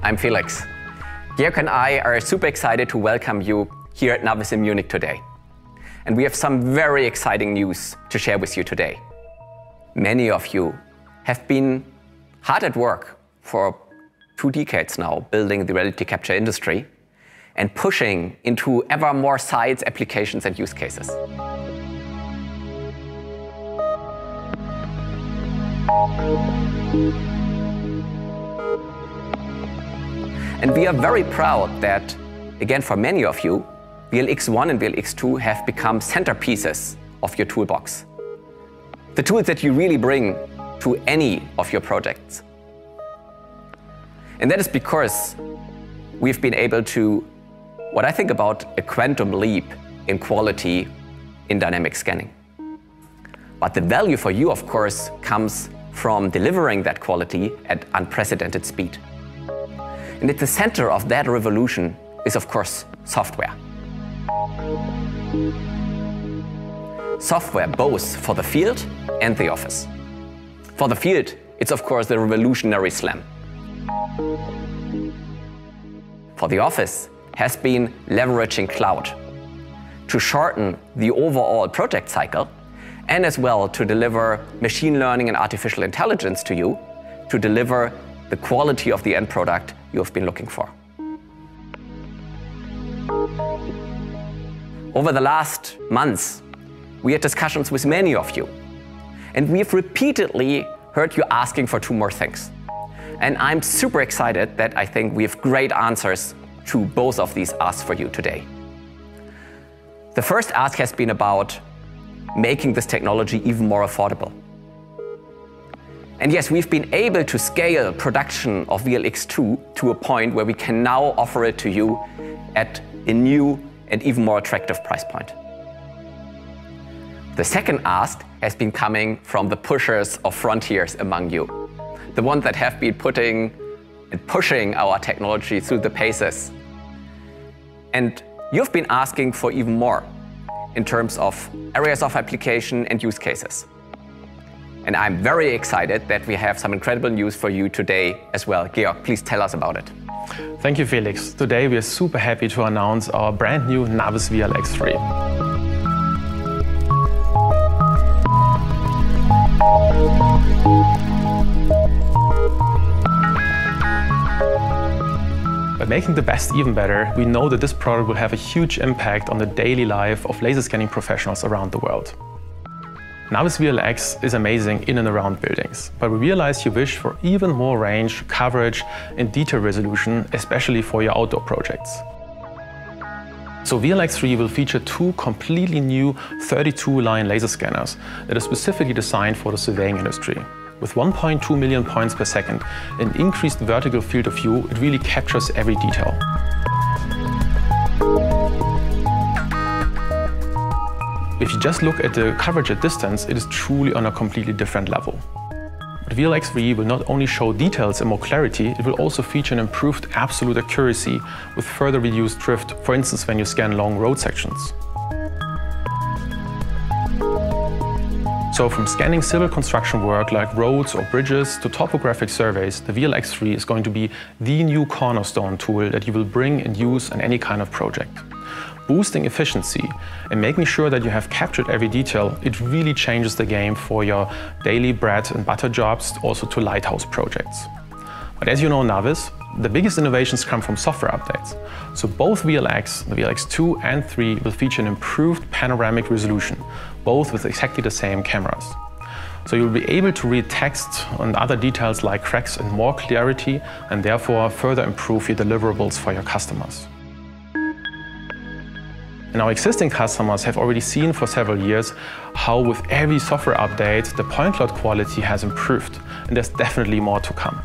I'm Felix. Georg and I are super excited to welcome you here at NavVis in Munich today. And we have some very exciting news to share with you today. Many of you have been hard at work for 2 decades now, building the reality capture industry and pushing into ever more sites, applications, and use cases. And we are very proud that, again, for many of you, VLX1 and VLX2 have become centerpieces of your toolbox. The tools that you really bring to any of your projects. And that is because we've been able to, what I think about a quantum leap in quality in dynamic scanning. But the value for you, of course, comes from delivering that quality at unprecedented speed. And at the center of that revolution is, of course, software. Software both for the field and the office. For the field, it's of course the revolutionary SLAM. For the office, has been leveraging cloud to shorten the overall project cycle and as well to deliver machine learning and artificial intelligence to you to deliver the quality of the end product you have been looking for. Over the last months, we had discussions with many of you, and we've repeatedly heard you asking for 2 more things. And I'm super excited that I think we have great answers to both of these asks for you today. The first ask has been about making this technology even more affordable. And yes, we've been able to scale production of VLX2 to a point where we can now offer it to you at a new and even more attractive price point. The second ask has been coming from the pushers of frontiers among you, the ones that have been putting and pushing our technology through the paces. And you've been asking for even more in terms of areas of application and use cases. And I'm very excited that we have some incredible news for you today as well. Georg, please tell us about it. Thank you, Felix. Today we are super happy to announce our brand new NavVis VLX 3. By making the best even better, we know that this product will have a huge impact on the daily life of laser scanning professionals around the world. NavVis VLX is amazing in and around buildings, but we realize you wish for even more range, coverage and detail resolution, especially for your outdoor projects. So VLX 3 will feature 2 completely new 32-line laser scanners that are specifically designed for the surveying industry. With 1.2 million points per second and increased vertical field of view, it really captures every detail. If you just look at the coverage at distance, it is truly on a completely different level. But VLX 3 will not only show details and more clarity, it will also feature an improved absolute accuracy with further reduced drift, for instance when you scan long road sections. So from scanning civil construction work like roads or bridges to topographic surveys, the VLX 3 is going to be the new cornerstone tool that you will bring and use on any kind of project. Boosting efficiency and making sure that you have captured every detail, it really changes the game for your daily bread and butter jobs, also to lighthouse projects. But as you know, NavVis, the biggest innovations come from software updates. So both VLX, the VLX2 and 3 will feature an improved panoramic resolution, both with exactly the same cameras. So you'll be able to read text and other details like cracks in more clarity and therefore further improve your deliverables for your customers. And our existing customers have already seen for several years how with every software update the point cloud quality has improved, and there's definitely more to come.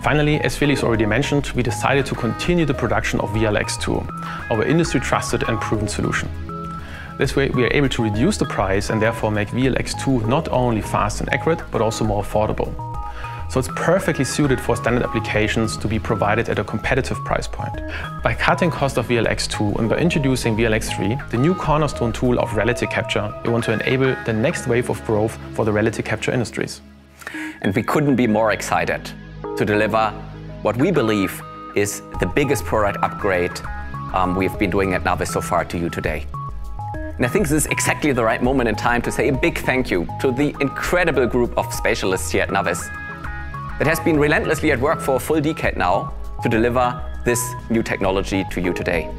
Finally, as Felix already mentioned, we decided to continue the production of VLX2, our industry-trusted and proven solution. This way we are able to reduce the price and therefore make VLX2 not only fast and accurate, but also more affordable. So it's perfectly suited for standard applications to be provided at a competitive price point. By cutting cost of VLX2 and by introducing VLX3, the new cornerstone tool of reality capture, we want to enable the next wave of growth for the reality capture industries. And we couldn't be more excited to deliver what we believe is the biggest product upgrade we've been doing at NavVis so far to you today. And I think this is exactly the right moment in time to say a big thank you to the incredible group of specialists here at NavVis that has been relentlessly at work for a full decade now to deliver this new technology to you today.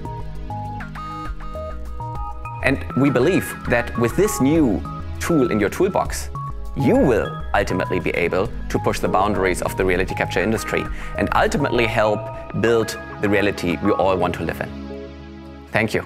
And we believe that with this new tool in your toolbox, you will ultimately be able to push the boundaries of the reality capture industry and ultimately help build the reality we all want to live in. Thank you.